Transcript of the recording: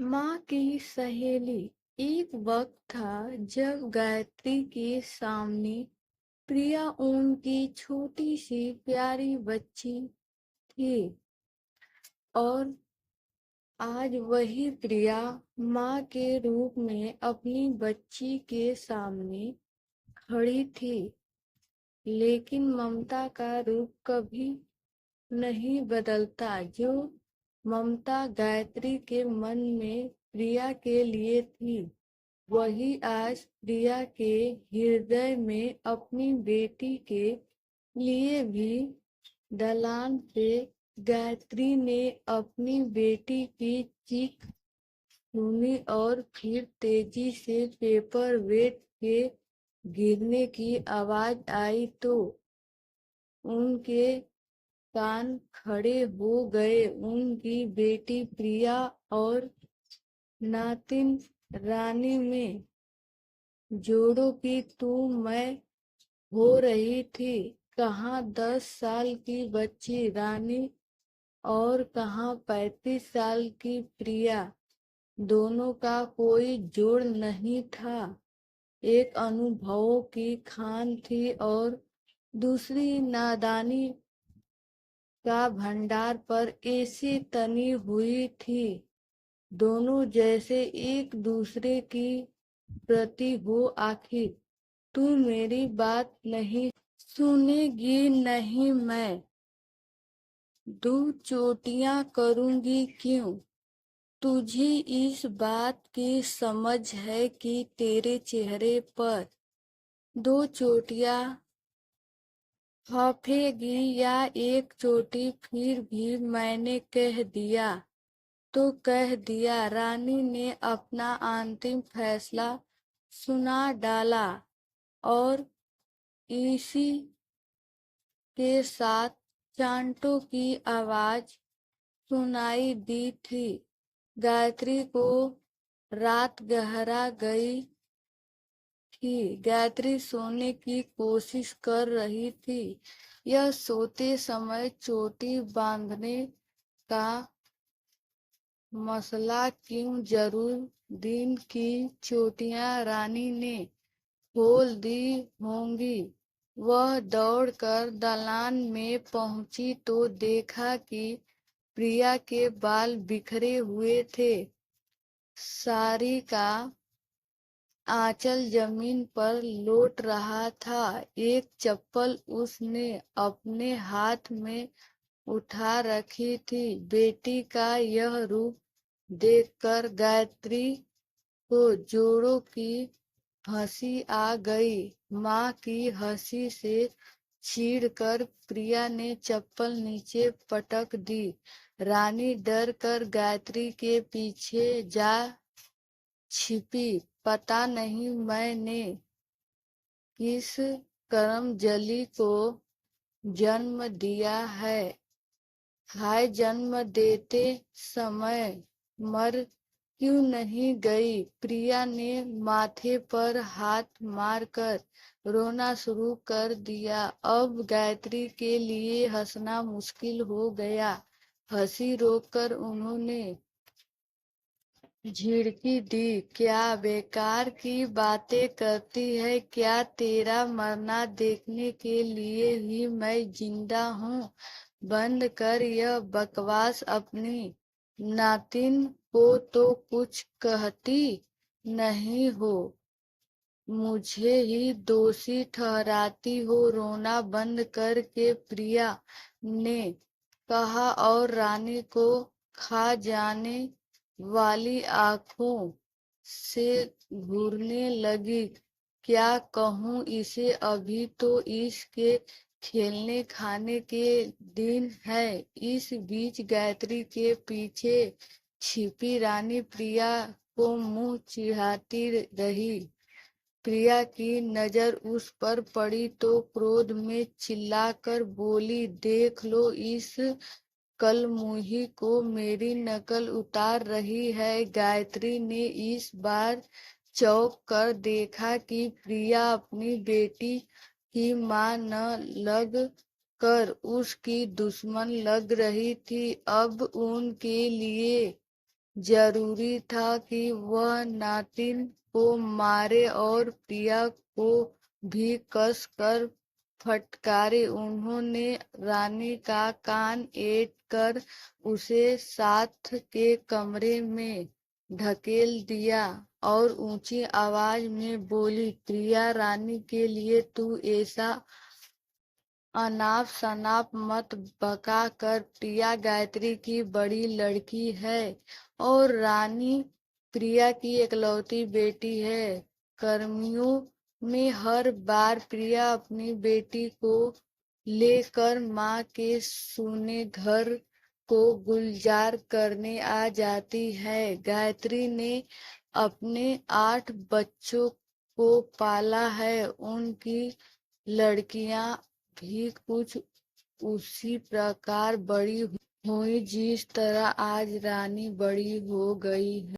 माँ की सहेली। एक वक्त था जब गायत्री के सामने प्रिया उनकी छोटी सी प्यारी बच्ची थी। और आज वही प्रिया माँ के रूप में अपनी बच्ची के सामने खड़ी थी। लेकिन ममता का रूप कभी नहीं बदलता। जो ममता गायत्री के मन में प्रिया के लिए थी, वही आज प्रिया के हृदय में अपनी बेटी के लिए भी। ढलान पे गायत्री ने अपनी बेटी की चीख सुनी और फिर तेजी से पेपर वेट के गिरने की आवाज आई तो उनके कान खड़े हो गए। उनकी बेटी प्रिया और नातिन रानी में जोड़ों की तू मैं हो रही थी। कहाँ 10 साल की बच्ची रानी और कहाँ 35 साल की प्रिया। दोनों का कोई जोड़ नहीं था। एक अनुभवों की खान थी और दूसरी नादानी का भंडार पर ऐसी तनी हुई थी। दोनों जैसे एक दूसरे की प्रति हो। आखिर तू मेरी बात नहीं सुनेगी? नहीं, मैं दो चोटियां करूंगी। क्यों? तुझे इस बात की समझ है कि तेरे चेहरे पर दो चोटियां हफेगी या एक चोटी? फिर भी मैंने कह दिया तो कह दिया। रानी ने अपना अंतिम फैसला सुना डाला और इसी के साथ चांटों की आवाज सुनाई दी थी। गायत्री को रात गहरा गई थी। गायत्री सोने की कोशिश कर रही थी। यह सोते समय चोटी बांधने का मसला क्यों जरूर? दिन की चोटियां रानी ने खोल दी होंगी। वह दौड़कर दालान में पहुंची तो देखा कि प्रिया के बाल बिखरे हुए थे। साड़ी का आंचल जमीन पर लौट रहा था। एक चप्पल उसने अपने हाथ में उठा रखी थी। बेटी का यह रूप देखकर गायत्री को जोरों की हंसी आ गई। माँ की हंसी से चीढ़कर प्रिया ने चप्पल नीचे पटक दी। रानी डर कर गायत्री के पीछे जा छिपी। पता नहीं मैंने किस कर्मजली को जन्म दिया है। हाय, जन्म देते समय मर क्यों नहीं गई? प्रिया ने माथे पर हाथ मारकर रोना शुरू कर दिया। अब गायत्री के लिए हंसना मुश्किल हो गया। हंसी रोककर उन्होंने झिड़की दी। क्या बेकार की बातें करती है? क्या तेरा मरना देखने के लिए ही मैं जिंदा हूँ? बंद कर यह बकवास। अपनी नातिन को तो कुछ कहती नहीं हो, मुझे ही दोषी ठहराती हो। रोना बंद करके प्रिया ने कहा और रानी को खा जाने वाली आंखों से घूरने लगी। क्या कहूँ इसे? अभी तो इसके खेलने खाने के दिन है। इस बीच गायत्री के पीछे छिपी रानी प्रिया को मुंह चिढ़ाती रही। प्रिया की नजर उस पर पड़ी तो क्रोध में चिल्लाकर बोली, देख लो, इस कलमुही को मेरी नकल उतार रही है। गायत्री ने इस बार चौंक कर देखा कि प्रिया अपनी बेटी की मां न लग कर उसकी दुश्मन लग रही थी। अब उनके लिए जरूरी था कि वह नातिन को मारे और प्रिया को भी कस कर फटकारे। उन्होंने रानी का कान ऐंठ कर उसे साथ के कमरे में ढकेल दिया और ऊंची आवाज में बोली, प्रिया रानी के लिए तू ऐसा अनाप शनाप मत बका कर। प्रिया गायत्री की बड़ी लड़की है और रानी प्रिया की इकलौती बेटी है। गर्मियों में हर बार प्रिया अपनी बेटी को लेकर माँ के सूने घर को गुलजार करने आ जाती है। गायत्री ने अपने 8 बच्चों को पाला है। उनकी लड़कियां भी कुछ उसी प्रकार बड़ी हुई जिस तरह आज रानी बड़ी हो गई है।